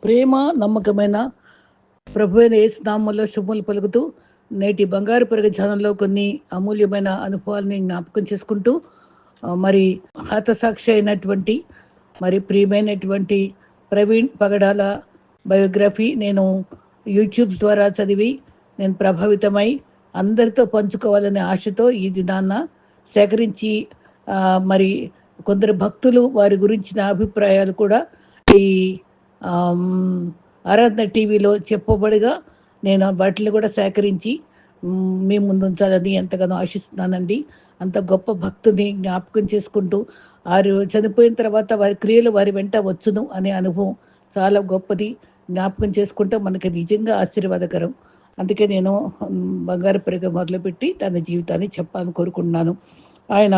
ప్రేమ నమ్మకమైన ప్రభువైన యేసు నామములో శుభములు పలుకుతూ నేటి బంగారు పెరుగు ఛానల్లో కొన్ని అమూల్యమైన అనుభవాల్ని జ్ఞాపకం చేసుకుంటూ మరి హతసాక్షి అయినటువంటి మరి ప్రియమైనటువంటి ప్రవీణ్ పగడాల బయోగ్రఫీ నేను యూట్యూబ్ ద్వారా చదివి నేను ప్రభావితమై అందరితో పంచుకోవాలనే ఆశతో ఈ దినాన్న సేకరించి మరి కొందరు భక్తులు వారి గురించిన అభిప్రాయాలు కూడా ఈ ఆమ్, ఆరాధన టీవీలో చెప్పబడిగా నేను వాటిని కూడా సేకరించి మీ ముందు ఉంచాలని ఎంతగానో ఆశిస్తున్నానండి. అంత గొప్ప భక్తుని జ్ఞాపకం చేసుకుంటూ వారు చనిపోయిన తర్వాత వారి క్రియలు వారి వెంట వచ్చును అనే అనుభవం చాలా గొప్పది. జ్ఞాపకం చేసుకుంటే మనకి నిజంగా ఆశీర్వాదకరం. అందుకే నేను బంగారు పెరుగ మొదలుపెట్టి తన జీవితాన్ని చెప్పాలని కోరుకుంటున్నాను. ఆయన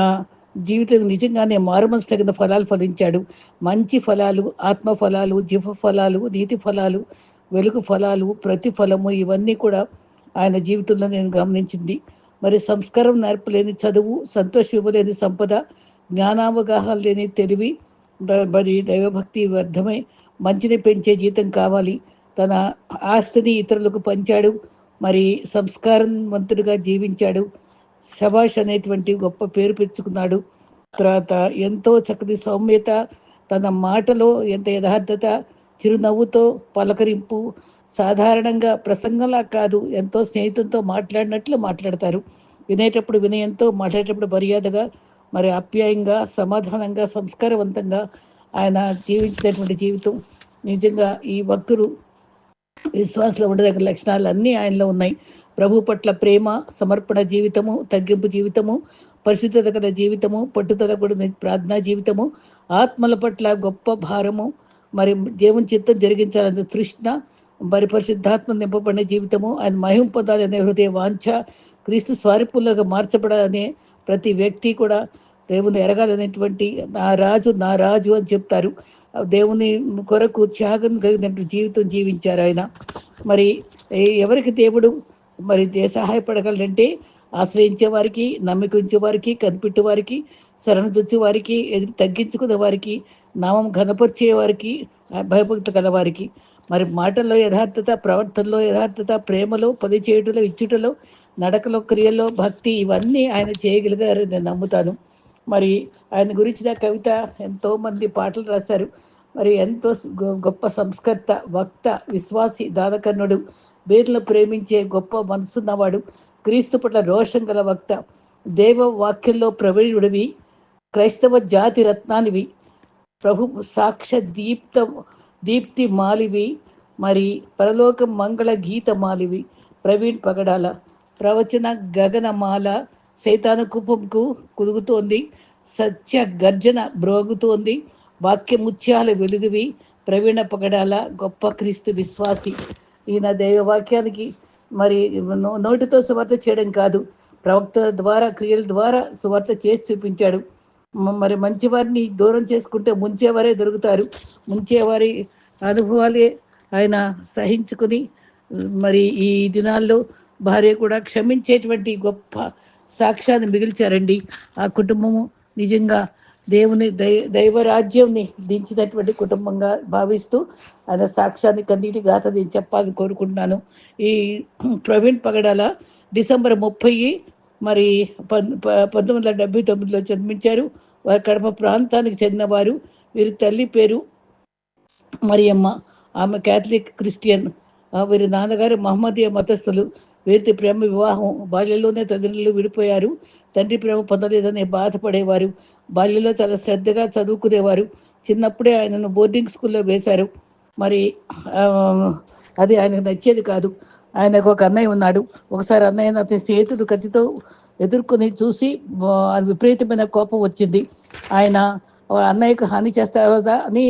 జీవితం నిజంగానే మారుమనసు తగిన ఫలాలు ఫలించాడు. మంచి ఫలాలు, ఆత్మ ఫలాలు, జీవ ఫలాలు, నీతి ఫలాలు, వెలుగు ఫలాలు, ప్రతిఫలము ఇవన్నీ కూడా ఆయన జీవితంలో నేను గమనించింది. మరి సంస్కారం నేర్పలేని చదువు, సంతోషం ఇవ్వలేని సంపద, జ్ఞానావగాహన లేని తెలివి, మరి దైవభక్తి వ్యర్థమై మంచిని పెంచే జీతం కావాలి. తన ఆస్తిని ఇతరులకు పంచాడు. మరి సంస్కారవంతుడిగా జీవించాడు. శభాష్ అనేటువంటి గొప్ప పేరు పెంచుకున్నాడు. తర్వాత ఎంతో చక్కటి సౌమ్యత, తన మాటలో ఎంత యథార్థత, చిరునవ్వుతో పలకరింపు, సాధారణంగా ప్రసంగంలా కాదు, ఎంతో స్నేహితులతో మాట్లాడినట్లు మాట్లాడతారు. వినేటప్పుడు వినయంతో, మాట్లాడేటప్పుడు మర్యాదగా, మరి ఆప్యాయంగా, సమాధానంగా, సంస్కారవంతంగా ఆయన జీవించినటువంటి జీవితం నిజంగా ఈ భక్తులు విశ్వాసంలో ఉండదగిన లక్షణాలు అన్నీ ఆయనలో ఉన్నాయి. ప్రభు పట్ల ప్రేమ, సమర్పణ జీవితము, తగ్గింపు జీవితము, పరిశుద్ధత గల జీవితము, పట్టుదల కూడిన ప్రార్థనా జీవితము, ఆత్మల పట్ల గొప్ప భారము, మరి దేవుని చిత్తం జరిగించాలనే తృష్ణ, మరి పరిశుద్ధాత్మ నింపబడిన జీవితము, ఆయన మహిమ పొందాలనే హృదయ వాంఛ, క్రీస్తు స్వరూపంలోగా మార్చబడాలనే ప్రతి వ్యక్తి కూడా దేవుని ఎరగాలనేటువంటి నా రాజు అని చెప్తారు. దేవుని కొరకు త్యాగం కలిగినటువంటి జీవితం జీవించారు ఆయన. మరి ఎవరికి దేవుడు మరి సహాయపడగలంటే ఆశ్రయించే వారికి, నమ్మిక ఉంచే వారికి, కనిపెట్టే వారికి, శరణుజొచ్చే వారికి, ఎదురు తగ్గించుకునే వారికి, నామం ఘనపరిచే వారికి, భయభక్తి గలవారికి. మరి మాటల్లో యథార్థత, ప్రవర్తనలో యథార్థత, ప్రేమలో, పని చేయుటలో, ఇచ్చుటలో, నడకలో, క్రియలో భక్తి, ఇవన్నీ ఆయన చేయగలిగారని నేను నమ్ముతాను. మరి ఆయన గురించిన కవిత ఎంతోమంది పాటలు రాశారు. మరి ఎంతో గొప్ప సంస్కర్త, వక్త, విశ్వాసి, దానకర్ణుడు, బీర్లు ప్రేమించే గొప్ప మనసున్నవాడు, క్రీస్తు పట్ల రోషం గల వక్త, దేవ వాక్యంలో ప్రవీణుడివి, క్రైస్తవ జాతి రత్నానివి, ప్రభు సాక్ష దీప్తి మాలివి, మరి పరలోక మంగళ గీత మాలివి, ప్రవీణ్ పగడాల ప్రవచన గగనమాల, సైతాను కుప్పంకు కుదుగుతోంది, సత్య గర్జన బ్రోగుతోంది, వాక్యముత్యాల వెలుగువి, ప్రవీణ పగడాల గొప్ప క్రీస్తు విశ్వాసి. ఈయన దైవవాక్యానికి మరి నోటితో సువార్త చేయడం కాదు, ప్రవక్త ద్వారా, క్రియల ద్వారా సువార్త చేసి చూపించాడు. మరి మంచివారిని దూరం చేసుకుంటే ముంచేవారే దొరుకుతారు. ముంచేవారి అనుభవాలే ఆయన సహించుకుని మరి ఈ దినాల్లో భార్య కూడా క్షమించేటువంటి గొప్ప సాక్ష్యాన్ని మిగిల్చారండి. ఆ కుటుంబము నిజంగా దేవుని దైవరాజ్యంని దించినటువంటి కుటుంబంగా భావిస్తూ ఆయన సాక్ష్యాన్ని కన్నీటి గాథ నేను చెప్పాలని కోరుకుంటున్నాను. ఈ ప్రవీణ్ పగడాల డిసెంబర్ 30 మరి 1979లో జన్మించారు. వారి కడప ప్రాంతానికి చెందినవారు. వీరి తల్లి పేరు మరియమ్మ, ఆమె క్యాథలిక్ క్రిస్టియన్. వీరి నాన్నగారు మహమ్మదీయ మతస్థులు. వీరితో ప్రేమ వివాహం. బాల్యంలోనే తల్లిదండ్రులు విడిపోయారు. తండ్రి ప్రేమ పొందలేదని బాధపడేవారు. బాల్యంలో చాలా శ్రద్ధగా చదువుకునేవారు. చిన్నప్పుడే ఆయనను బోర్డింగ్ స్కూల్లో వేశారు. మరి అది ఆయనకు నచ్చేది కాదు. ఆయనకు ఒక అన్నయ్య ఉన్నాడు. ఒకసారి అన్నయ్య అతని స్నేహితుడు కత్తితో ఎదుర్కొని చూసి విపరీతమైన కోపం వచ్చింది. ఆయన అన్నయ్యకు హాని చేస్తాడా అని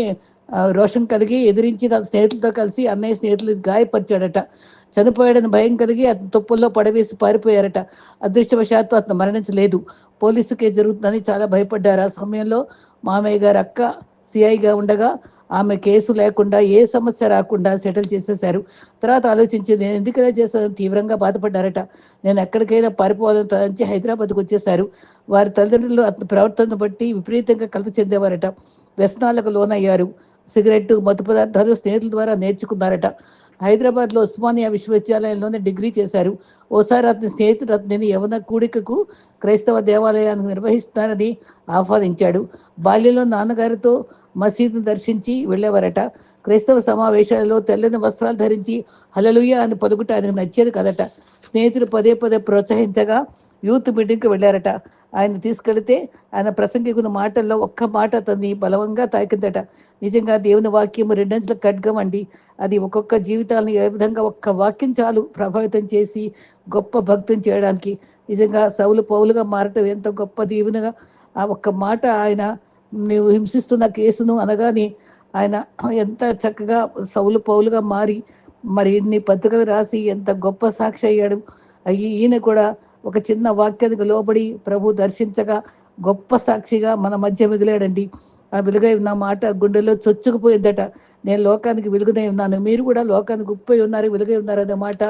రోషం కలిగి ఎదిరించి తన స్నేహితులతో కలిసి అన్నయ్య స్నేహితులు గాయపరిచాడట. చనిపోయాడని భయం కలిగి అతని తుప్పుల్లో పడవేసి పారిపోయారట. అదృష్టవశాత్తు అతను మరణించలేదు. పోలీసు కేసు జరుగుతుందని చాలా భయపడ్డారు. ఆ సమయంలో మామయ్య గారు అక్క సిఐగా ఉండగా ఆమె కేసు లేకుండా, ఏ సమస్య రాకుండా సెటిల్ చేసేశారు. తర్వాత ఆలోచించి నేను ఎందుకైనా చేస్తానని తీవ్రంగా బాధపడ్డారట. నేను ఎక్కడికైనా పారిపోవాలని తలంచి హైదరాబాద్కు వచ్చేశారు. వారి తల్లిదండ్రులు అతని ప్రవర్తనను బట్టి విపరీతంగా కలత చెందేవారట. వ్యసనాలకు లోనయ్యారు. సిగరెట్, మత్తు పదార్థాలు స్నేహితుల ద్వారా నేర్చుకున్నారట. హైదరాబాద్లో ఉస్మానియా విశ్వవిద్యాలయంలోనే డిగ్రీ చేశారు. ఓసారి అతని స్నేహితుడు అతనిని యవన కూడికకు క్రైస్తవ దేవాలయానికి నిర్వహిస్తారని ఆహ్వానించాడు. బాల్యంలో నాన్నగారితో మసీదును దర్శించి వెళ్ళేవారట. క్రైస్తవ సమావేశాలలో తెల్లని వస్త్రాలు ధరించి హల్లెలూయా అని పలుకుట ఆయనకు నచ్చేది కదట. స్నేహితులు పదే పదే ప్రోత్సహించగా యూత్ మీటింగ్కి వెళ్ళారట. ఆయన తీసుకెళితే ఆయన ప్రసంగికున్న మాటల్లో ఒక్క మాట అతన్ని బలవంగా తాకిందట. నిజంగా దేవుని వాక్యం రెండంచుల ఖడ్గం అండి. అది ఒక్కొక్క జీవితాలను ఏ విధంగా ఒక్క వాక్యం చాలు ప్రభావితం చేసి గొప్ప భక్తిని చేయడానికి. నిజంగా సౌలు పౌలుగా మారటం ఎంత గొప్ప దీవెనగా. ఆ ఒక్క మాట ఆయన నీవు హింసిస్తున్న కేసును అనగానే ఆయన ఎంత చక్కగా సౌలు పౌలుగా మారి మరి ఇన్ని పత్రికలు రాసి ఎంత గొప్ప సాక్షి అయ్యాడు. ఈయన కూడా ఒక చిన్న వాక్యానికి లోబడి ప్రభు దర్శించగా గొప్ప సాక్షిగా మన మధ్య మిగిలాడండి. ఆ వెలుగై ఉన్న మాట గుండెల్లో చొచ్చుకుపోయిందట. నేను లోకానికి వెలుగునై ఉన్నాను, మీరు కూడా లోకానికి ఉప్పై ఉన్నారు, వెలుగై ఉన్నారు అనే మాట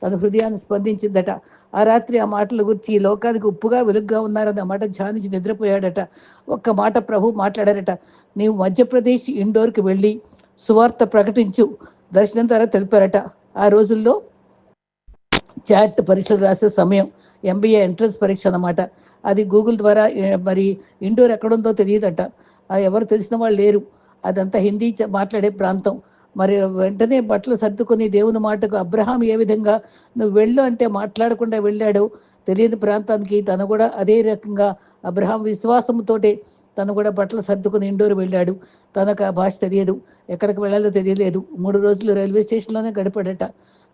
తన హృదయాన్ని స్పందించిందట. ఆ రాత్రి ఆ మాటల గురించి లోకానికి ఉప్పుగా వెలుగుగా ఉన్నారన్న మాట ధ్యానించి నిద్రపోయాడట. ఒక్క మాట ప్రభు మాట్లాడారట, నీవు మధ్యప్రదేశ్ ఇండోర్కి వెళ్ళి సువార్త ప్రకటించు దర్శనం ద్వారా తెలిపారట. ఆ రోజుల్లో చాట్ పరీక్షలు రాసే సమయం, ఎంబీఏ ఎంట్రన్స్ పరీక్ష అన్నమాట. అది గూగుల్ ద్వారా మరి ఇండోర్ ఎక్కడుందో తెలియదట. ఎవరు తెలిసిన వాళ్ళు లేరు. అదంతా హిందీ మాట్లాడే ప్రాంతం. మరి వెంటనే బట్టలు సర్దుకొని దేవుని మాటకు అబ్రహాం ఏ విధంగా నువ్వు వెళ్ళు అంటే మాట్లాడకుండా వెళ్ళాడో తెలియని ప్రాంతానికి తను కూడా అదే రకంగా అబ్రహాం విశ్వాసంతోటే తను కూడా బట్టలు సర్దుకుని ఇండోర్ వెళ్ళాడు. తనకు ఆ భాష తెలియదు, ఎక్కడికి వెళ్ళాలో తెలియలేదు. 3 రోజులు రైల్వే స్టేషన్లోనే గడిపాడట.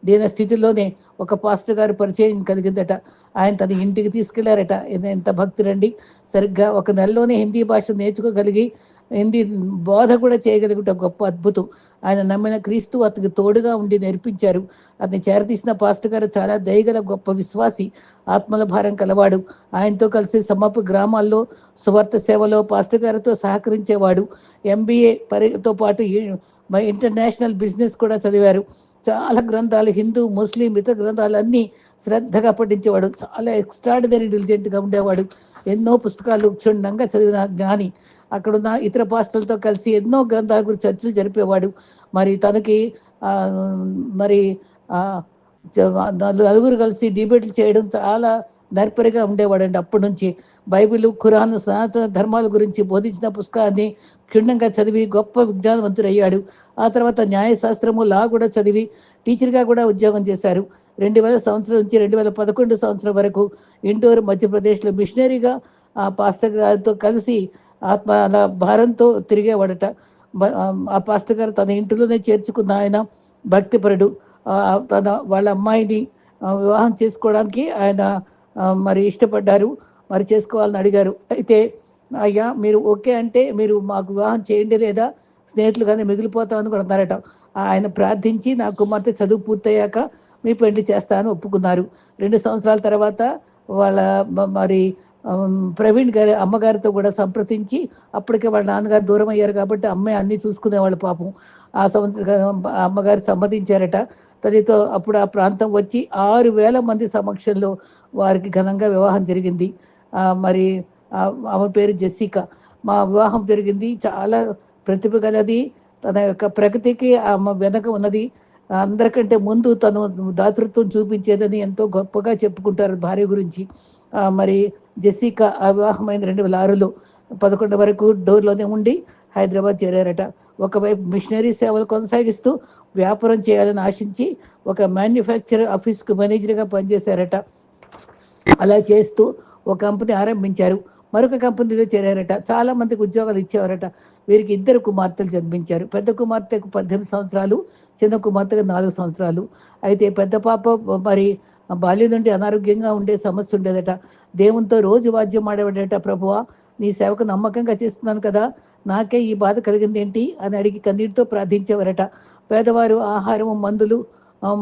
దీన స్థితిలోనే ఒక పాస్టర్ గారు పరిచయం కలిగిందట. ఆయన తన ఇంటికి తీసుకెళ్లారట. ఎంత భక్తుడండి. సరిగ్గా 1 నెలలోనే హిందీ భాష నేర్చుకోగలిగి హిందీ బోధ కూడా చేయగలిగిన గొప్ప అద్భుతం. ఆయన నమ్మిన క్రీస్తు అతనికి తోడుగా ఉండి నేర్పించారు. అతని చేరతీసిన పాస్టర్ గారు చాలా దయగల గొప్ప విశ్వాసి, ఆత్మల భారం కలవాడు. ఆయనతో కలిసి సమపు గ్రామాల్లో సువార్త సేవలో పాస్టర్ గారితో సహకరించేవాడు. ఎంబీఏ తో పాటు ఇంటర్నేషనల్ బిజినెస్ కూడా చదివారు. చాలా గ్రంథాలు, హిందూ, ముస్లిం, ఇతర గ్రంథాలు అన్నీ శ్రద్ధగా పఠించేవాడు. చాలా ఎక్స్ట్రాడినరీ డిలిజెంట్గా ఉండేవాడు. ఎన్నో పుస్తకాలు క్షుణ్ణంగా చదివిన జ్ఞాని. అక్కడున్న ఇతర పాస్టర్లతో కలిసి ఎన్నో గ్రంథాల గురించి చర్చలు జరిపేవాడు. మరి తనకి మరి నలుగురు కలిసి డిబేట్లు చేయడం చాలా నేర్పరిగా ఉండేవాడండి. అప్పటి నుంచి బైబిల్, ఖురాన్, సనాతన ధర్మాల గురించి బోధించిన పుస్తకాన్ని క్షుణ్ణంగా చదివి గొప్ప విజ్ఞానవంతుడయ్యాడు. ఆ తర్వాత న్యాయశాస్త్రము, లా కూడా చదివి టీచర్గా కూడా ఉద్యోగం చేశారు. 2000 సంవత్సరం నుంచి 2011 సంవత్సరం వరకు ఇండోర్, మధ్యప్రదేశ్లో మిషనరీగా ఆ పాస్టర్ గారితో కలిసి ఆత్మ భారంతో తిరిగేవాడట. ఆ పాస్టర్ గారు తన ఇంటిలోనే చేర్చుకున్న ఆయన భక్తిపరుడు. వాళ్ళ అమ్మాయిని వివాహం చేసుకోవడానికి ఆయన మరి ఇష్టపడ్డారు. మరి చేసుకోవాలని అడిగారు. అయితే అయ్యా మీరు ఓకే అంటే మీరు మాకు వివాహం చేయండి, లేదా స్నేహితులుగానే మిగిలిపోతామని కూడా అన్నారట. ఆయన ప్రార్థించి నా కుమార్తె చదువు పూర్తయ్యాక మీ పెళ్లి చేస్తాను ఒప్పుకున్నారు. 2 సంవత్సరాల తర్వాత వాళ్ళ మరి ప్రవీణ్ గారి అమ్మగారితో కూడా సంప్రదించి, అప్పటికే వాళ్ళ నాన్నగారు దూరం అయ్యారు కాబట్టి అమ్మాయి అన్నీ చూసుకునేవాళ్ళు పాపం. ఆ సంవత్సరం అమ్మగారు సమ్మతించారట. తల్లితో అప్పుడు ఆ ప్రాంతం వచ్చి 6,000 మంది సమక్షంలో వారికి ఘనంగా వివాహం జరిగింది. మరి ఆమె పేరు జెస్సికా. మా వివాహం జరిగింది. చాలా ప్రతిభ గలది. తన యొక్క ప్రగతికి ఆమె వెనక ఉన్నది. అందరికంటే ముందు తను దాతృత్వం చూపించేదని ఎంతో గొప్పగా చెప్పుకుంటారు భార్య గురించి. మరి జెస్సికా ఆ వివాహమైన 2006లో 11 వరకు డోర్లోనే ఉండి హైదరాబాద్ చేరారట. ఒకవైపు మిషనరీ సేవలు కొనసాగిస్తూ వ్యాపారం చేయాలని ఆశించి ఒక మ్యానుఫ్యాక్చరర్ ఆఫీస్కు మేనేజర్గా పనిచేశారట. అలా చేస్తూ ఒక కంపెనీ ఆరంభించారు. మరొక కంపెనీలో చేరారట. చాలా మందికి ఉద్యోగాలు ఇచ్చేవారట. వీరికి 2 కుమార్తెలు జన్మించారు. పెద్ద కుమార్తెకు 18 సంవత్సరాలు, చిన్న కుమార్తెకు 4 సంవత్సరాలు. అయితే పెద్ద పాప మరి బాల్యం నుండి అనారోగ్యంగా ఉండే సమస్య ఉండేదట. దేవునితో రోజు వాద్యం ఆడేవాడట. ప్రభువా, నీ సేవకు నమ్మకంగా చేస్తున్నాను కదా, నాకే ఈ బాధ కలిగింది ఏంటి అని అడిగి కన్నీటితో ప్రార్థించేవారట. పేదవారు ఆహారం, మందులు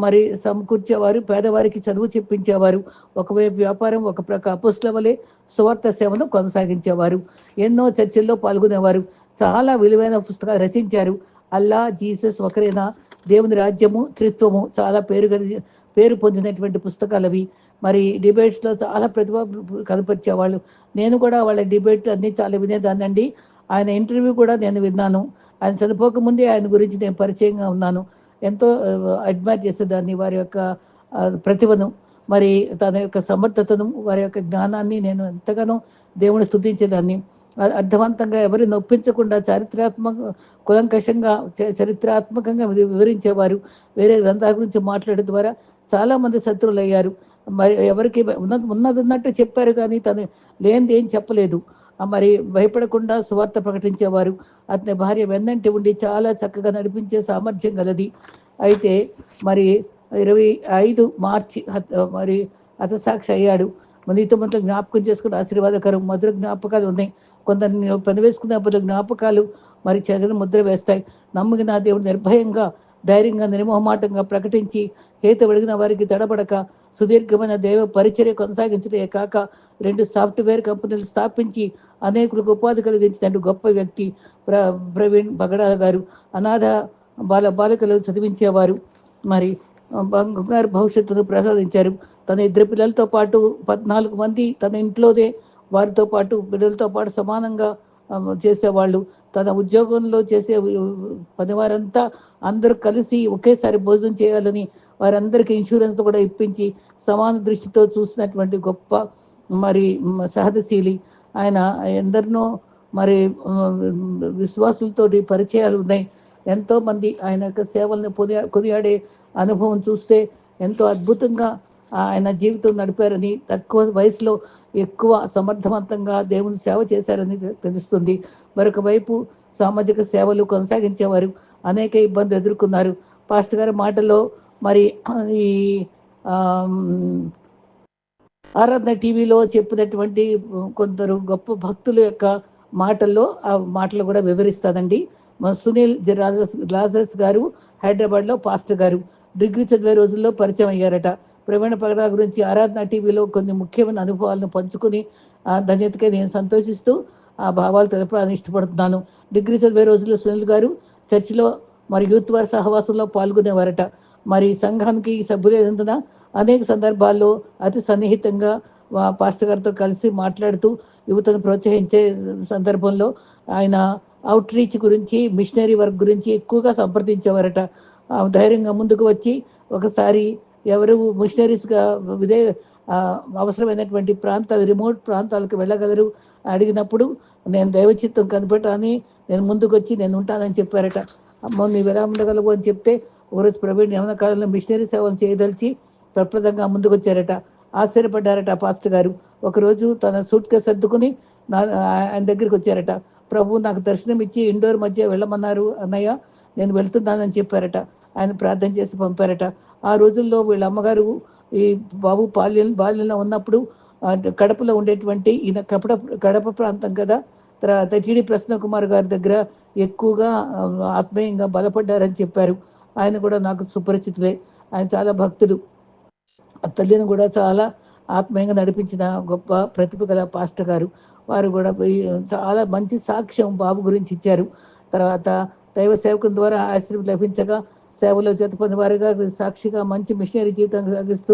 మరి సమకూర్చేవారు. పేదవారికి చదువు చెప్పించేవారు. ఒకవైపు వ్యాపారం, ఒక ప్రక్క అపోస్తలుల వలె సువార్త సేవను కొనసాగించేవారు. ఎన్నో చర్చల్లో పాల్గొనేవారు. చాలా విలువైన పుస్తకాలు రచించారు. అల్లా, జీసస్ ఒకరేనా, దేవుని రాజ్యము, త్రిత్వము చాలా పేరు పొందినటువంటి పుస్తకాలు అవి. మరి డిబేట్స్లో చాలా ప్రతిభ కనపరిచేవాళ్ళు. నేను కూడా వాళ్ళ డిబేట్ అన్నీ చాలా వినేదాన్నండి. ఆయన ఇంటర్వ్యూ కూడా నేను విన్నాను. ఆయన చనిపోకముందే ఆయన గురించి నేను పరిచయంగా ఉన్నాను. ఎంతో అడ్మైర్ చేసేదాన్ని వారి యొక్క ప్రతిభను, మరి తన యొక్క సమర్థతను, వారి యొక్క జ్ఞానాన్ని నేను ఎంతగానో దేవుని స్తుతించేదాన్ని. అర్థవంతంగా ఎవరిని నొప్పించకుండా కూలంకషంగా చరిత్రాత్మకంగా వివరించేవారు. వేరే గ్రంథాల గురించి మాట్లాడడం ద్వారా చాలామంది శత్రువులయ్యారు. మరి ఎవరికి ఉన్నది ఉన్నట్టు చెప్పారు కానీ తను లేనిది ఏం చెప్పలేదు. మరి భయపడకుండా సువార్త ప్రకటించేవారు. అతని భార్య వెన్నంటి ఉండి చాలా చక్కగా నడిపించే సామర్థ్యం గలది. అయితే మరి 25 మార్చి మరి హతసాక్షి అయ్యాడు. నీతిమంతులు జ్ఞాపకం చేసుకుని ఆశీర్వాదకరం మధుర జ్ఞాపకాలు ఉన్నాయి. కొందరిని పనివేసుకున్నప్పుడు జ్ఞాపకాలు మరి చెగని ముద్ర వేస్తాయి. నమ్మిన దేవుడు నిర్భయంగా, ధైర్యంగా, నిర్మోహమాటంగా ప్రకటించి హేతు అడిగిన వారికి తడబడక సుదీర్ఘమైన దైవ పరిచర్య కొనసాగించడే కాక 2 సాఫ్ట్వేర్ కంపెనీలు స్థాపించి అనేకులకు ఉపాధి కలిగించిన గొప్ప వ్యక్తి ప్రవీణ్ బగడాల గారు. అనాథ బాలికలు చదివించేవారు. మరి బంగారు భవిష్యత్తును ప్రసాదించారు. తన 2 పిల్లలతో పాటు 14 మంది తన ఇంట్లోనే వారితో పాటు పిల్లలతో పాటు సమానంగా చేసేవాళ్ళు. తన ఉద్యోగంలో చేసే పనివారంతా అందరూ కలిసి ఒకేసారి భోజనం చేయాలని వారందరికీ ఇన్సూరెన్స్ కూడా ఇప్పించి సమాన దృష్టితో చూసినటువంటి గొప్ప మరి సహనశీలి. ఆయన ఎందరినో మరి విశ్వాసులతోటి పరిచయాలు ఉన్నాయి. ఎంతోమంది ఆయన యొక్క సేవలను కొనియాడే అనుభవం చూస్తే ఎంతో అద్భుతంగా ఆయన జీవితం నడిపారని, తక్కువ వయసులో ఎక్కువ సమర్థవంతంగా దేవుని సేవ చేశారని తెలుస్తుంది. మరొక వైపు సామాజిక సేవలు కొనసాగించేవారు. అనేక ఇబ్బందులు ఎదుర్కొన్నారు. పాస్టర్ గారి మాటలో మరి ఈ ఆరాధన టీవీలో చెప్పినటువంటి కొందరు గొప్ప భక్తుల యొక్క మాటల్లో ఆ మాటలు కూడా వివరిస్తానండి. సునీల్ లాజరస్ గారు హైదరాబాద్లో పాస్టర్ గారు డిగ్రీ చదివే రోజుల్లో పరిచయం అయ్యారట. ప్రవీణ పగడాల గురించి ఆరాధన టీవీలో కొన్ని ముఖ్యమైన అనుభవాలను పంచుకుని ధన్యతగా నేను సంతోషిస్తూ ఆ భావాలు తెలపడానికి ఇష్టపడుతున్నాను. డిగ్రీ చదివే రోజుల్లో సునీల్ గారు చర్చిలో మరి యూత్ వారి సహవాసంలో పాల్గొనేవారట. మరి సంఘానికి సభ్యులైనందున అనేక సందర్భాల్లో అతి సన్నిహితంగా పాస్టర్ గారితో కలిసి మాట్లాడుతూ యువతను ప్రోత్సహించే సందర్భంలో ఆయన అవుట్ రీచ్ గురించి, మిషనరీ వర్క్ గురించి ఎక్కువగా సంప్రదించేవారట. ధైర్యంగా ముందుకు వచ్చి ఒకసారి ఎవరు మిషనరీస్గా అవసరమైనటువంటి ప్రాంతాలు, రిమోట్ ప్రాంతాలకు వెళ్ళగలరు అడిగినప్పుడు నేను దైవచిత్తం కనిపెట్టాలని నేను ముందుకు వచ్చి నేను ఉంటానని చెప్పారట. అమ్మో నీవు ఎలా ఉండగలవు అని చెప్తే ఒకరోజు ప్రవీణ్ యవన కాలంలో మిషనరీ సేవలు చేయదలిచి ప్రప్రదంగా ముందుకు వచ్చారట. ఆశ్చర్యపడ్డారట పాస్టర్ గారు. ఒకరోజు తన సూట్ కేసు సర్దుకుని ఆయన దగ్గరికి వచ్చారట. ప్రభు నాకు దర్శనం ఇచ్చి ఇండోర్ మధ్య వెళ్ళమన్నారు అన్నయ్య, నేను వెళ్తున్నానని చెప్పారట. ఆయన ప్రార్థన చేసి పంపారట. ఆ రోజుల్లో వీళ్ళ అమ్మగారు ఈ బాబు బాల్యంలో ఉన్నప్పుడు కడపలో ఉండేటువంటి ఈయన కడప ప్రాంతం కదా, తర్వాత టీడీ ప్రసన్న కుమార్ గారి దగ్గర ఎక్కువగా ఆత్మీయంగా బలపడ్డారని చెప్పారు. ఆయన కూడా నాకు సుపరిచితులే. ఆయన చాలా భక్తుడు. తల్లిని కూడా చాలా ఆత్మీయంగా నడిపించిన గొప్ప ప్రతిభ గల పాస్టర్ గారు. వారు కూడా చాలా మంచి సాక్ష్యం బాబు గురించి ఇచ్చారు. తర్వాత దైవ సేవకుల ద్వారా ఆశీర్వాదం లభించగా సేవలో జతపొందిన వారిగా సాక్షిగా మంచి మిషనరీ జీవితం సాగిస్తూ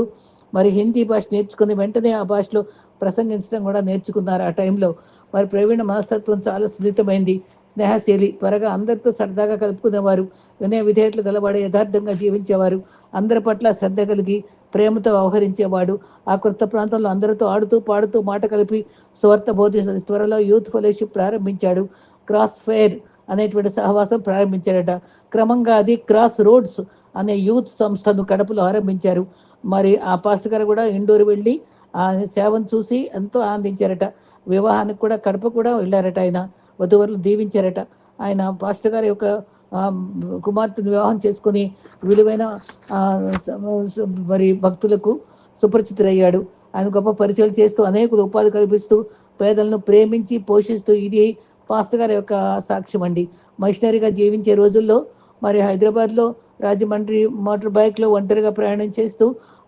మరి హిందీ భాష నేర్చుకుని వెంటనే ఆ భాషలో ప్రసంగించడం కూడా నేర్చుకున్నారు. ఆ టైంలో వారి ప్రవీణ మనస్తత్వం చాలా సున్నితమైంది, స్నేహశీలి, త్వరగా అందరితో సరదాగా కలుపుకునేవారు. వినయ విధేయతలు గలవాడు, యథార్థంగా జీవించేవారు, అందరి పట్ల శ్రద్ధ కలిగి ప్రేమతో వ్యవహరించేవాడు. ఆ కొత్త ప్రాంతంలో అందరితో ఆడుతూ పాడుతూ మాట కలిపి స్వార్థ బోధించిన త్వరలో యూత్ ఫెలోషిప్ ప్రారంభించాడు. క్రాస్ ఫైర్ అనేటువంటి సహవాసం ప్రారంభించాడట. క్రమంగా అది క్రాస్ రోడ్స్ అనే యూత్ సంస్థను కడపలో ఆరంభించారు. మరి ఆ పాస్టర్ గారు కూడా ఇండోర్ వెళ్ళి ఆ సేవను చూసి ఎంతో ఆనందించారట. వివాహానికి కూడా కడప కూడా వెళ్ళారట. ఆయన వధువరులు దీవించారట. ఆయన పాస్టర్ గారి యొక్క కుమార్తెను వివాహం చేసుకుని విలువైన మరి భక్తులకు సుపరిచితులయ్యాడు. ఆయన గొప్ప పరిచయాలు చేస్తూ అనేకులు ఉపాధి కల్పిస్తూ పేదలను ప్రేమించి పోషిస్తూ ఇది పాస్టర్ గారి యొక్క సాక్ష్యం అండి. మిషనరీగా జీవించే రోజుల్లో మరి హైదరాబాద్లో రాజమండ్రి మోటార్ బైక్లో ఒంటరిగా ప్రయాణం చేస్తూ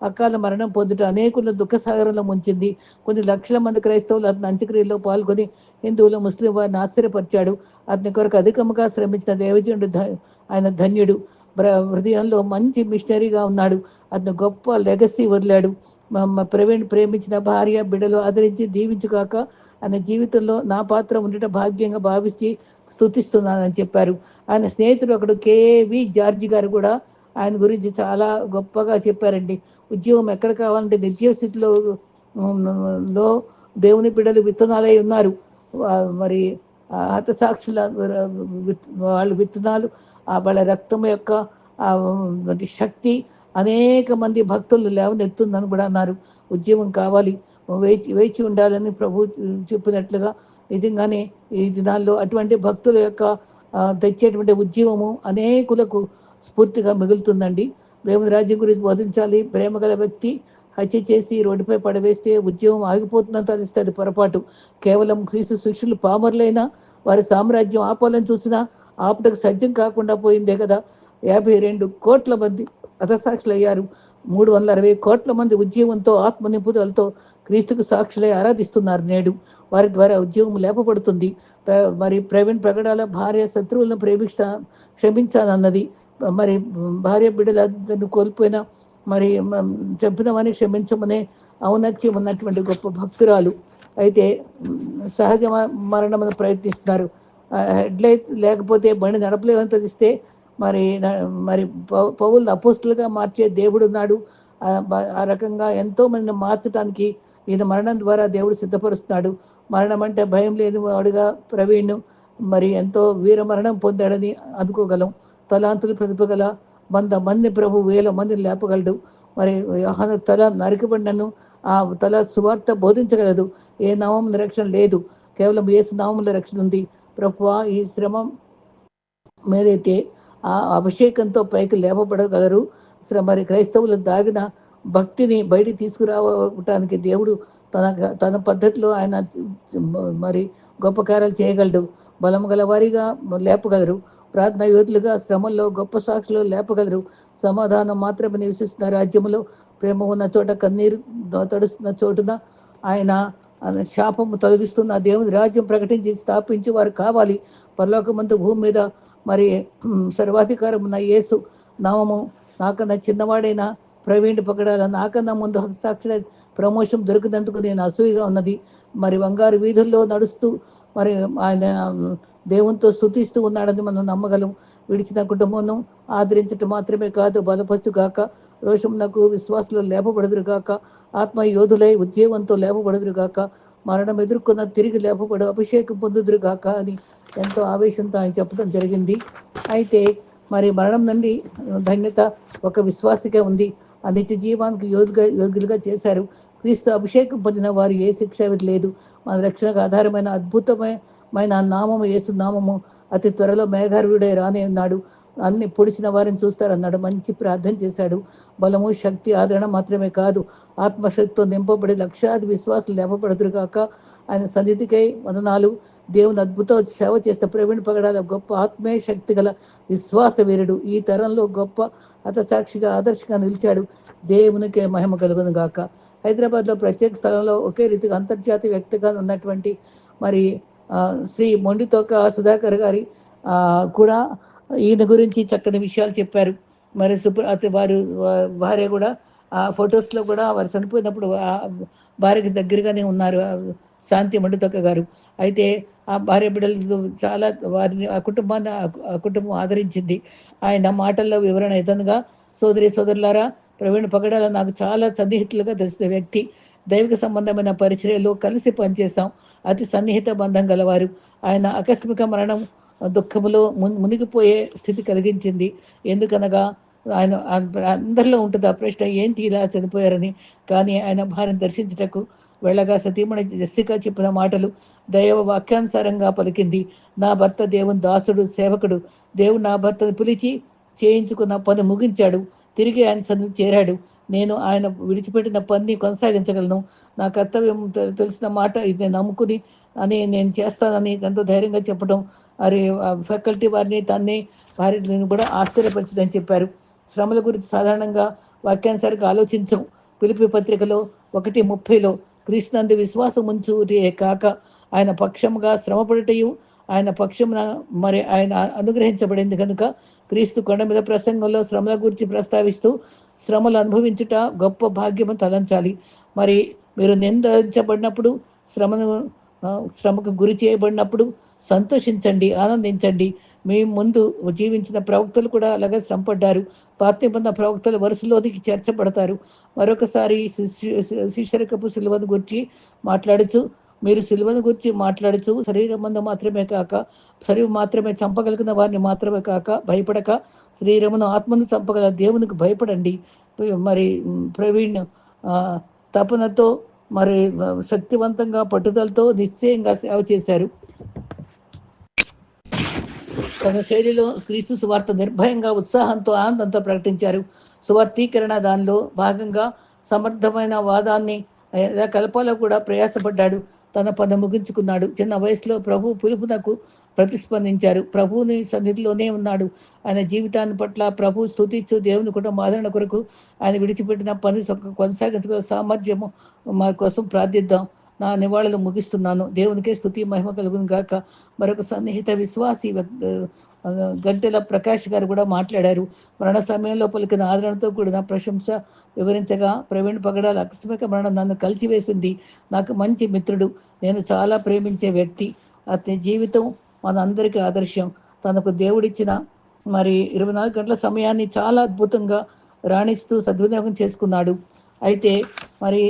అకాల మరణం పొందుట అనేకులను దుఃఖసాగరంలో ముంచింది. కొన్ని లక్షల మంది క్రైస్తవులు అతని అంత్యక్రియల్లో పాల్గొని హిందువులు, ముస్లిం వారిని ఆశ్చర్యపరిచాడు. అతని కొరకు అధికముగా శ్రమించిన దేవజనుడు ఆయన ధన్యుడు. హృదయంలో మంచి మిషనరీగా ఉన్నాడు. అతను గొప్ప లెగసీ వదిలాడు. ప్రవీణ్ ప్రేమించిన భార్య బిడ్డలు ఆదరించి దీవించుగాక. ఆయన జీవితంలో నా పాత్ర ఉండటం భాగ్యంగా భావించి స్తుతిస్తున్నానని చెప్పారు. ఆయన స్నేహితుడు ఒకడు కేవి జార్జి గారు కూడా ఆయన గురించి చాలా గొప్పగా చెప్పారండి. ఉద్యోగం ఎక్కడ కావాలంటే నిర్జీవ స్థితిలో లో దేవుని బిడ్డలు విత్తనాలై ఉన్నారు. మరి హతసాక్షుల వాళ్ళ విత్తనాలు, వాళ్ళ రక్తం యొక్క శక్తి అనేక మంది భక్తులు లేవనెత్తుందని కూడా అన్నారు. ఉద్యమం కావాలి, వేచి వేచి ఉండాలని ప్రభు చెప్పినట్లుగా నిజంగానే ఈ దినాల్లో అటువంటి భక్తుల యొక్క తెచ్చేటువంటి ఉద్యమము అనేకులకు స్ఫూర్తిగా మిగులుతుందండి. దేవుని రాజ్యం గురించి బోధించాలి. ప్రేమ గల వ్యక్తి హత్య చేసి రోడ్డుపై పడవేస్తే ఉద్యమం ఆగిపోతుందని తలిస్తుంది పొరపాటు. కేవలం క్రీస్తు శిష్యులు పామరులైనా వారి సామ్రాజ్యం ఆపాలని చూసినా ఆపుటకు సజ్జం కాకుండా పోయిందే కదా. 52 కోట్ల మంది హతసాక్షులు అయ్యారు. 360 కోట్ల మంది ఉద్యమంతో ఆత్మ నింపుదలతో క్రీస్తుకు సాక్షులై ఆరాధిస్తున్నారు. నేడు వారి ద్వారా ఉద్యోగం లేపబడుతుంది. మరి ప్రవీణ్ ప్రగడాల భార్య శత్రువులను క్షమించానన్నది. మరి భార్య బిడ్డలను కోల్పోయిన మరి చంపినవని క్షమించమనే ఔన్నత్యం ఉన్నటువంటి గొప్ప భక్తురాలు. అయితే సహజ మరణమును ప్రయత్నిస్తున్నారు. హెడ్లైట్ లేకపోతే బండి నడపలేదని తెలిస్తే మరి మరి పౌలు అపోస్తులుగా మార్చే దేవుడు ఉన్నాడు. ఆ రకంగా ఎంతో మందిని మార్చడానికి ఈయన మరణం ద్వారా దేవుడు సిద్ధపరుస్తున్నాడు. మరణం అంటే భయం లేని వాడుగా ప్రవీణ్ మరి ఎంతో వీర మరణం పొందాడని అనుకోగలం. తలాంతులు ప్రతిభగల 100 మంది ప్రభు 1000 మందిని లేపగలడు. మరి యోహాను తల నరికబడినను ఆ తల సువార్త బోధించగలదు. ఏ నామం రక్షణ లేదు, కేవలం యేసు నామంలో రక్షణ ఉంది. ప్రభువా, ఈ శ్రమ మీదైతే ఆ అభిషేకంతో పైకి లేపబడగలరు. మరి క్రైస్తవులు దాగిన భక్తిని బయటికి తీసుకురావటానికి దేవుడు తన పద్ధతిలో ఆయన మరి గొప్ప కార్యాలు చేయగలడు. బలం గల వారిగా లేపగలరు. ప్రార్థన యోధులుగా శ్రమల్లో గొప్ప సాక్షులు లేపగలరు. సమాధానం మాత్రమే నివసిస్తున్న రాజ్యంలో ప్రేమ ఉన్న చోట కన్నీరు తడుస్తున్న చోటున ఆయన శాపము తొలగిస్తున్న దేవుని రాజ్యం ప్రకటించి స్థాపించి వారు కావాలి. పరలోకమందు భూమి మీద మరి సర్వాధికారం ఉన్న యేసు నామము నాకన్నా చిన్నవాడైన ప్రవీణ్ పగడాల నాకన్నా ముందు హతసాక్షుల ప్రమోషన్ దొరికినందుకు నేను అసూయగా ఉన్నది. మరి బంగారు వీధుల్లో నడుస్తూ మరి ఆయన దేవునితో స్తుతిస్తూ ఉన్నాడని మనం నమ్మగలం. విడిచిన కుటుంబం ఆదరించటం మాత్రమే కాదు, బలపరచుగాక. రోషమునకు విశ్వాసులు లేపబడుదురుగాక. ఆత్మ యోధులై ఉద్యోగంతో లేపబడుదురుగాక. మరణం ఎదుర్కొన్న తిరిగి లేపబడు అభిషేకం పొందుదురుగాక అని ఎంతో ఆవేశంతో ఆయన చెప్పడం జరిగింది. అయితే మరి మరణం నుండి ధన్యత ఒక విశ్వాసిగా ఉంది. ఆ నిత్య జీవానికి యోగులుగా చేశారు. క్రీస్తు అభిషేకం పొందిన వారు ఏ శిక్ష లేదు. మన రక్షణకు ఆధారమైన అద్భుతమైన నామము యేసు నామము. అతి త్వరలో మేఘారుడై రానే ఉన్నాడు. అన్ని పొడిచిన వారిని చూస్తారన్నాడు. మంచి ప్రార్థన చేశాడు. బలము, శక్తి, ఆదరణ మాత్రమే కాదు, ఆత్మశక్తితో నింపబడి లక్షాది విశ్వాసులు లేపబడుదురుగాక. ఆయన సన్నిధికై వదనాలు. దేవుని అద్భుత సేవ చేస్తే ప్రవీణ్ పగడాల గొప్ప ఆత్మీయ శక్తి గల విశ్వాస వీరుడు. ఈ తరంలో గొప్ప హతసాక్షిగా ఆదర్శంగా నిలిచాడు. దేవునికే మహిమ కలుగును గాక. హైదరాబాద్లో ప్రత్యేక స్థలంలో ఒకే రీతిగా అంతర్జాతీయ వ్యక్తిగా ఉన్నటువంటి మరి శ్రీ మొండితోక సుధాకర్ గారి కూడా ఈయన గురించి చక్కని విషయాలు చెప్పారు. మరి వారు భార్య కూడా ఆ ఫొటోస్లో కూడా వారు చనిపోయినప్పుడు భార్యకి దగ్గరగానే ఉన్నారు శాంతి మొండితోక గారు. అయితే ఆ భార్య బిడ్డలు చాలా వారిని ఆ కుటుంబం ఆదరించింది. ఆయన మాటల్లో వివరణ ఇదనగా, సోదరులారా, ప్రవీణ్ పగడాల నాకు చాలా సన్నిహితులుగా తెలిసిన వ్యక్తి. దైవిక సంబంధమైన పరిచర్యలో కలిసి పనిచేశాం. అతి సన్నిహిత బంధం గలవారు. ఆయన ఆకస్మిక మరణం దుఃఖములో మునిగిపోయే స్థితి కలిగించింది. ఎందుకనగా ఆయన అందరిలో ఉంటుంది ఆ ప్రశ్న, ఏంటి ఇలా చనిపోయారని. కానీ ఆయన భార్యను దర్శించుటకు వెళ్ళగా సతీమణి జెస్సికా చెప్పిన మాటలు దైవ వాక్యానుసారంగా పలికింది. నా భర్త దేవుని దాసుడు, సేవకుడు. దేవుడు నా భర్తను పిలిచి చేయించుకున్న పని ముగించాడు. తిరిగి ఆయన సన్నిధి చేరాడు. నేను ఆయన విడిచిపెట్టిన పని కొనసాగించగలను. నా కర్తవ్యం తెలిసిన మాట ఇది నమ్ముకుని అని నేను చేస్తానని ఎంతో ధైర్యంగా చెప్పడం మరి ఫ్యాకల్టీ వారిని వారిని కూడా ఆశ్చర్యపరిచిందని చెప్పారు. శ్రమల గురించి సాధారణంగా వాక్యానుసారంగా ఆలోచించం. పిలిపి పత్రికలో 1:30 క్రీస్తునందు విశ్వాసం ఉంచుటే కాక ఆయన పక్షముగా శ్రమపడుటయు ఆయన పక్షమున మరి ఆయన అనుగ్రహించబడింది కనుక క్రీస్తు కొండ మీద ప్రసంగంలో శ్రమల గురించి ప్రస్తావిస్తూ శ్రమలు అనుభవించుట గొప్ప భాగ్యము తలంచాలి. మరి మీరు నిందించబడినప్పుడు శ్రమను శ్రమకు గురి చేయబడినప్పుడు సంతోషించండి, ఆనందించండి. మీ ముందు జీవించిన ప్రవక్తలు కూడా అలాగే శ్రమపడ్డారు. పాత నిబంధన ప్రవక్తలు వరుసలోనికి చేర్చబడతారు. మరొకసారి శిష్యరకపు సిలువను గురించి మాట్లాడుచు, మీరు సిలువను గురించి మాట్లాడుచు శరీరమందు మాత్రమే కాక శరీరం మాత్రమే చంపగలిగిన వారిని మాత్రమే కాక భయపడక శరీరమును ఆత్మను చంపగల దేవునికి భయపడండి. మరి ప్రవీణ్ తపనతో మరి శక్తివంతంగా పట్టుదలతో నిశ్చయంగా సేవ చేశారు. తన శైలిలో క్రీస్తు సువార్త నిర్భయంగా ఉత్సాహంతో ఆనందంతో ప్రకటించారు. సువార్తీకరణ దానిలో భాగంగా సమర్థమైన వాదాన్ని ఎలా కలపాలో కూడా ప్రయాసపడ్డాడు. తన పని ముగించుకున్నాడు. చిన్న వయసులో ప్రభు పిలుపునకు ప్రతిస్పందించారు. ప్రభువుని సన్నిధిలోనే ఉన్నాడు. ఆయన జీవితాన్ని పట్ల ప్రభు స్తుతించు దేవుని కుటుంబ ఆదరణ కొరకు ఆయన విడిచిపెట్టిన పని కొనసాగించగల సామర్థ్యము మా కోసం ప్రార్థిద్దాం. నా నివాళులు ముగిస్తున్నాను. దేవునికే స్తుతి మహిమ కలుగును గాక. మరొక సన్నిహిత విశ్వాసి గంటెల ప్రకాష్ గారు కూడా మాట్లాడారు. మరణ సమయంలో పలికిన ఆదరణతో కూడిన ప్రశంస వివరించగా, ప్రవీణ్ పగడాల ఆకస్మిక మరణం నన్ను కలిచివేసింది. నాకు మంచి మిత్రుడు, నేను చాలా ప్రేమించే వ్యక్తి. అతని జీవితం మనందరికీ ఆదర్శం. తనకు దేవుడిచ్చిన మరి 24 గంటల సమయాన్ని చాలా అద్భుతంగా రాణిస్తూ సద్వినియోగం చేసుకున్నాడు. అయితే మరి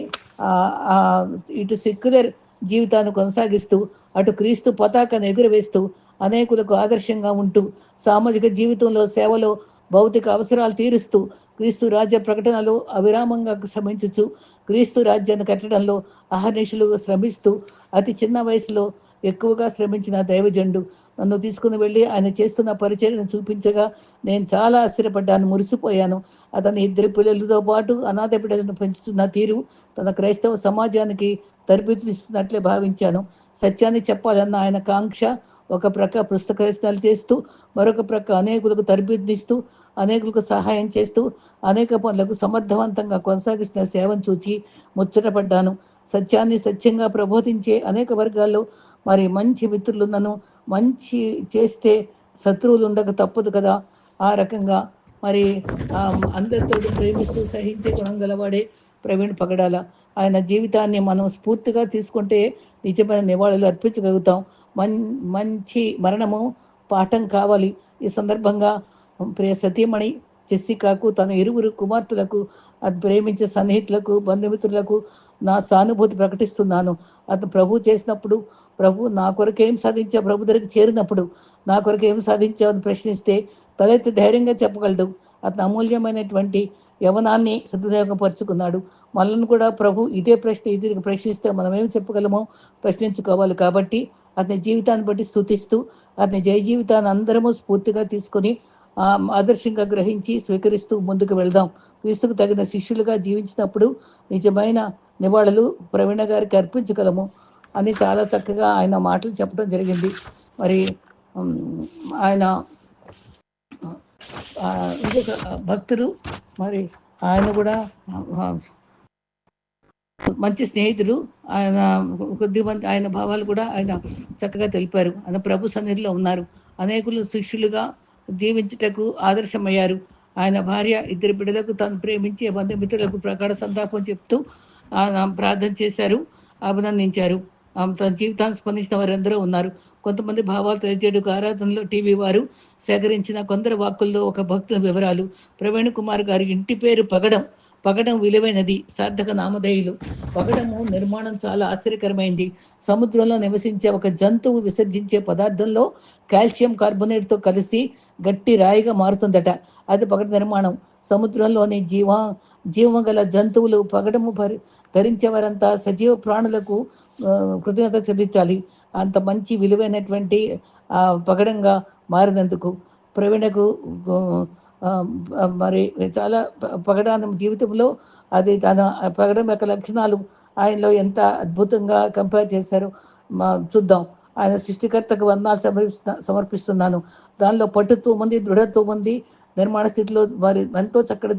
ఇటు సెక్యులర్ జీవితాన్ని కొనసాగిస్తూ అటు క్రీస్తు పతాకాన్ని ఎగురవేస్తూ అనేకులకు ఆదర్శంగా ఉంటూ సామాజిక జీవితంలో సేవలో భౌతిక అవసరాలు తీరుస్తూ క్రీస్తు రాజ్య ప్రకటనలో అవిరామంగా శ్రమించుచు క్రీస్తు రాజ్యాన్ని కట్టడంలో అహర్నిశలు శ్రమిస్తూ అతి చిన్న వయసులో ఎక్కువగా శ్రమించిన దైవజండు నన్ను తీసుకుని వెళ్ళి ఆయన చేస్తున్న పరిచర్యను చూపించగా నేను చాలా ఆశ్చర్యపడ్డాను, మురిసిపోయాను. అతని 2 పిల్లలతో పాటు అనాథ బిడ్డలను పెంచుతున్న తీరు తన క్రైస్తవ సమాజానికి తరబితునిస్తున్నట్లే భావించాను. సత్యాన్ని చెప్పాలన్న ఆయన కాంక్ష ఒక ప్రక్క పుస్తక రచనలు చేస్తూ మరొక ప్రక్క అనేకులకు తరబితునిస్తూ అనేకులకు సహాయం చేస్తూ అనేక పనులకు సమర్థవంతంగా కొనసాగిస్తున్న సేవను చూచి ముచ్చటపడ్డాను. సత్యాన్ని సత్యంగా ప్రబోధించే అనేక వర్గాల్లో మరి మంచి మిత్రులున్నను మంచి చేస్తే శత్రువులు ఉండక తప్పదు కదా. ఆ రకంగా మరి అందరితో ప్రేమిస్తూ సహించే గుణం గలవాడే ప్రవీణ్ పగడాల. ఆయన జీవితాన్ని మనం స్ఫూర్తిగా తీసుకుంటే నిజమైన నివాళులు అర్పించగలుగుతాం. మంచి మరణము పాఠం కావాలి. ఈ సందర్భంగా ప్రియ సతీమణి జెస్సికాకు, తన 2 కుమార్తెలకు, అది ప్రేమించే సన్నిహితులకు, బంధుమిత్రులకు నా సానుభూతి ప్రకటిస్తున్నాను. అతను ప్రభు చేసినప్పుడు, ప్రభు నా కొరకు ఏం సాధించా, ప్రభు దగ్గరికి చేరినప్పుడు నా కొరకు ఏం సాధించావని ప్రశ్నిస్తే తలెత్తి ధైర్యంగా చెప్పగలడు. అతను అమూల్యమైనటువంటి యవనాన్ని సద్వినియోగపరుచుకున్నాడు. మనల్ని కూడా ప్రభు ఇదే ప్రశ్నిస్తే మనం ఏం చెప్పగలమో ప్రశ్నించుకోవాలి. కాబట్టి అతని జీవితాన్ని బట్టి స్తుతిస్తూ అతని జయ జీవితాన్ని అందరము స్ఫూర్తిగా తీసుకొని ఆదర్శంగా గ్రహించి స్వీకరిస్తూ ముందుకు వెళ్దాం. క్రీస్తుకు తగిన శిష్యులుగా జీవించినప్పుడు నిజమైన నివాళులు ప్రవీణ గారికి అర్పించగలము అని చాలా చక్కగా ఆయన మాటలు చెప్పడం జరిగింది. మరి ఆయన ఇంకొక భక్తులు, మరి ఆయన కూడా మంచి స్నేహితులు. ఆయన కొద్దిమంది ఆయన భావాలు కూడా ఆయన చక్కగా తెలిపారు. ఆయన ప్రభు సన్నిధిలో ఉన్నారు. అనేకులు శిష్యులుగా జీవించుటకు ఆదర్శమయ్యారు. ఆయన భార్య 2 బిడ్డలకు తాను ప్రేమించే బంధుమిత్రులకు ప్రగాఢ సంతాపం చెప్తూ ప్రార్థన చేశారు, అభినందించారు. తన జీవితాన్ని స్పందించిన వారందరూ ఉన్నారు. కొంతమంది భావాలు తెలియజేయడానికి ఆరాధనలో టీవీ వారు సేకరించిన కొందరు వాక్కుల్లో ఒక భక్తుల వివరాలు. ప్రవీణ్ కుమార్ గారి ఇంటి పేరు పగడం. పగడం విలువైనది, సార్థక నామధేయులు. పగడము నిర్మాణం చాలా ఆశ్చర్యకరమైంది. సముద్రంలో నివసించే ఒక జంతువు విసర్జించే పదార్థంలో కాల్షియం కార్బోనేట్తో కలిసి గట్టి రాయిగా మారుతుందట. అది పగడ నిర్మాణం. సముద్రంలోని జీవగల జంతువులు పగడము ధరించేవారంతా సజీవ ప్రాణులకు కృతజ్ఞత చెల్లించాలి. అంత మంచి విలువైనటువంటి పగడంగా మారినందుకు ప్రవీణకు మరి చాలా పగడాన్ని జీవితంలో అది తన పగడం యొక్క లక్షణాలు ఆయనలో ఎంత అద్భుతంగా కంపేర్ చేశారో చూద్దాం. ఆయన సృష్టికర్తకు వందనాలు సమర్పిస్తున్నాను. దానిలో పట్టుత్వం ఉంది, దృఢత్వం ఉంది. నిర్మాణ స్థితిలో మరి ఎంతో చక్కటి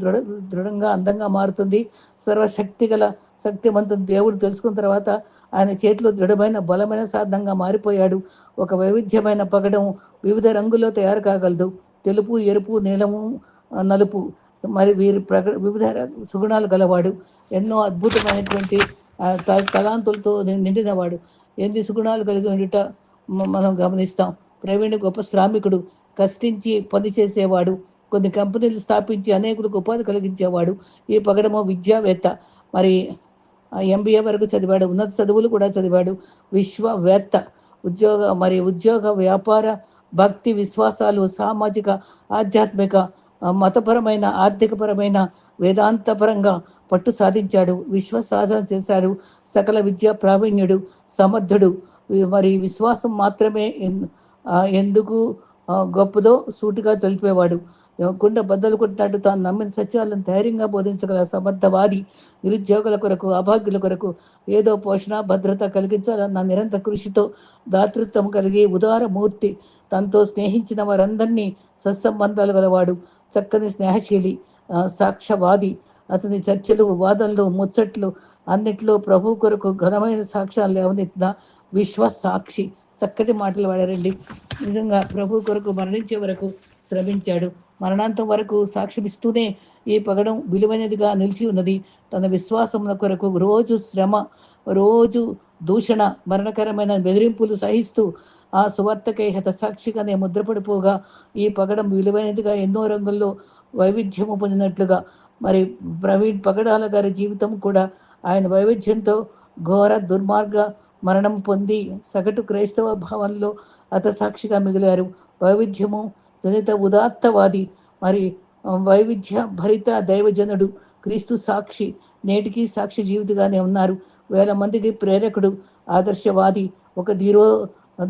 దృఢంగా అందంగా మారుతుంది. సర్వశక్తి గల శక్తివంతుని దేవుడు తెలుసుకున్న తర్వాత ఆయన చేతిలో దృఢమైన బలమైన సాధనంగా మారిపోయాడు. ఒక వైవిధ్యమైన పగడం వివిధ రంగుల్లో తయారు కాగలదు. తెలుపు, ఎరుపు, నీలము, నలుపు, మరి వీరి వివిధ సుగుణాలు గలవాడు. ఎన్నో అద్భుతమైనటువంటి తలాంతులతో నిండినవాడు. ఎన్ని సుగుణాలు కలిగి ఉండుట మనం గమనిస్తాం. ప్రవీణ్ గొప్ప శ్రామికుడు, కష్టించి పనిచేసేవాడు, కొన్ని కంపెనీలు స్థాపించి అనేకులకు ఉపాధి కలిగించేవాడు. ఈ పగడము విద్యావేత్త, మరి ఎంబీఏ వరకు చదివాడు, ఉన్నత చదువులు కూడా చదివాడు, విశ్వవేత్త, ఉద్యోగ వ్యాపార భక్తి విశ్వాసాలు సామాజిక ఆధ్యాత్మిక మతపరమైన ఆర్థికపరమైన వేదాంతపరంగా పట్టు సాధించాడు, విశ్వ సాధన చేశాడు. సకల విద్యా ప్రావీణ్యుడు, సమర్థుడు. మరి విశ్వాసం మాత్రమే ఎందుకు గొప్పదో సూటిగా తెలిపేవాడు. కుండ బద్దలు కొట్టినట్టు తాను నమ్మిన సత్యాలను ధైర్యంగా బోధించగల సమర్థవాది. నిరుద్యోగుల కొరకు, అభాగ్యుల కొరకు ఏదో పోషణ భద్రత కలిగించాలన్న నిరంతర కృషితో దాతృత్వం కలిగి ఉదారమూర్తి. తనతో స్నేహించిన వారందరినీ సత్సంబంధాలు గలవాడు, చక్కని స్నేహశీలి, సాక్ష్యవాది. అతని చర్చలు, వాదనలు, ముచ్చట్లు అన్నిట్లో ప్రభు కొరకు ఘనమైన సాక్ష్యాలు లేవనెత్తిన విశ్వసాక్షి. చక్కటి మాటలు వాడారండి. నిజంగా ప్రభు కొరకు మరణించే వరకు శ్రమించాడు. మరణాంతం వరకు సాక్ష్యమిస్తూనే ఈ పగడం విలువైనదిగా నిలిచి ఉన్నది. తన విశ్వాసముల కొరకు రోజు శ్రమ, రోజు దూషణ, మరణకరమైన బెదిరింపులు సహిస్తూ ఆ సువార్తకై హతసాక్షిగానే ముద్రపడిపోగా ఈ పగడం విలువైనదిగా ఎన్నో రంగుల్లో వైవిధ్యము పొందినట్లుగా మరి ప్రవీణ్ పగడాల గారి జీవితం కూడా ఆయన వైవిధ్యంతో ఘోర దుర్మార్గ మరణం పొంది సగటు క్రైస్తవ భావంలో హతసాక్షిగా మిగిలారు. వైవిధ్యము జనిత ఉదాత్తవాది, మరి వైవిధ్య భరిత దైవజనుడు, క్రీస్తు సాక్షి, నేటికి సాక్షి జీవితగానే ఉన్నారు. వేల మందికి ప్రేరకుడు, ఆదర్శవాది, ఒక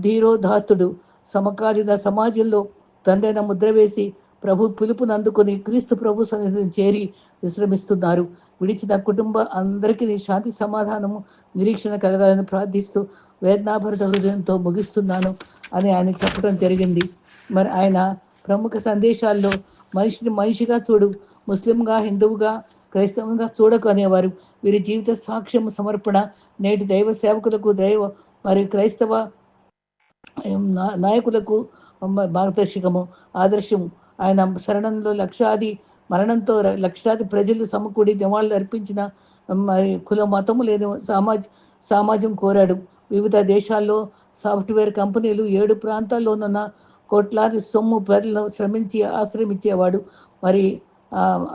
ధీరోదాత్తుడు. సమకాలీన సమాజంలో తండ్రైన ముద్ర వేసి ప్రభు పిలుపును అందుకొని క్రీస్తు ప్రభు సన్నిధిని చేరి విశ్రమిస్తున్నారు. విడిచిన కుటుంబ అందరికీ శాంతి సమాధానము నిరీక్షణ కలగాలని ప్రార్థిస్తూ వేదనాభరిత హృదయంతో ముగిస్తున్నాను అని ఆయన చెప్పడం జరిగింది. మరి ఆయన ప్రముఖ సందేశాల్లో మనిషిని మనిషిగా చూడు, ముస్లింగా, హిందువుగా, క్రైస్తవంగా చూడకు అనేవారు. వీరి జీవిత సాక్ష్యం సమర్పణ నేటి దైవ సేవకులకు, మరి క్రైస్తవ నాయకులకు మార్గదర్శకము, ఆదర్శము. ఆయన శరణంలో మరణంతో లక్షాది ప్రజలు సమకూడి నివాళులు అర్పించిన మరి కుల మతము లేని సమాజం కోరాడు. వివిధ దేశాల్లో సాఫ్ట్వేర్ కంపెనీలు 7 ప్రాంతాల్లోనున్న కోట్లాది సొమ్ము పేర్లను శ్రమించి ఆశ్రమించేవాడు. మరి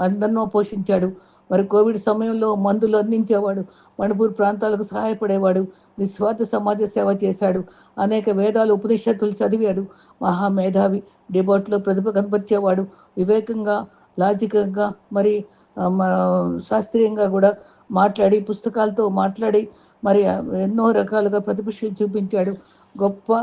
అందరినో పోషించాడు. మరి కోవిడ్ సమయంలో మందులు అందించేవాడు. మణిపూర్ ప్రాంతాలకు సహాయపడేవాడు. నిస్వార్థ సమాజ సేవ చేశాడు. అనేక వేదాలు, ఉపనిషత్తులు చదివాడు. మహామేధావి, డిబేట్లో ప్రతిభ కనపరిచేవాడు. వివేకంగా, లాజికంగా, మరి శాస్త్రీయంగా కూడా మాట్లాడి, పుస్తకాలతో మాట్లాడి మరి ఎన్నో రకాలుగా ప్రతిభ చూపించాడు. గొప్ప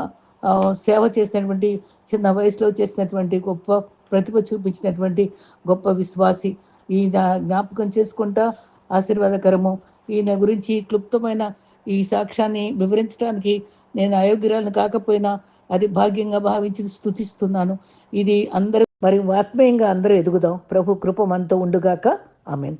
సేవ చేసినటువంటి, చిన్న వయసులో చేసినటువంటి గొప్ప ప్రతిభ చూపించినటువంటి గొప్ప విశ్వాసి. ఈయన జ్ఞాపకం చేసుకుంటా ఆశీర్వాదకరము. ఈయన గురించి క్లుప్తమైన ఈ సాక్ష్యాన్ని వివరించడానికి నేను అయోగ్యురాలను కాకపోయినా అది భాగ్యంగా భావించి స్తుతిస్తున్నాను. ఇది అందరూ మరి ఆత్మీయంగా అందరూ ఎదుగుదాం. ప్రభు కృప మనతో ఉండుగాక. ఆమేన్.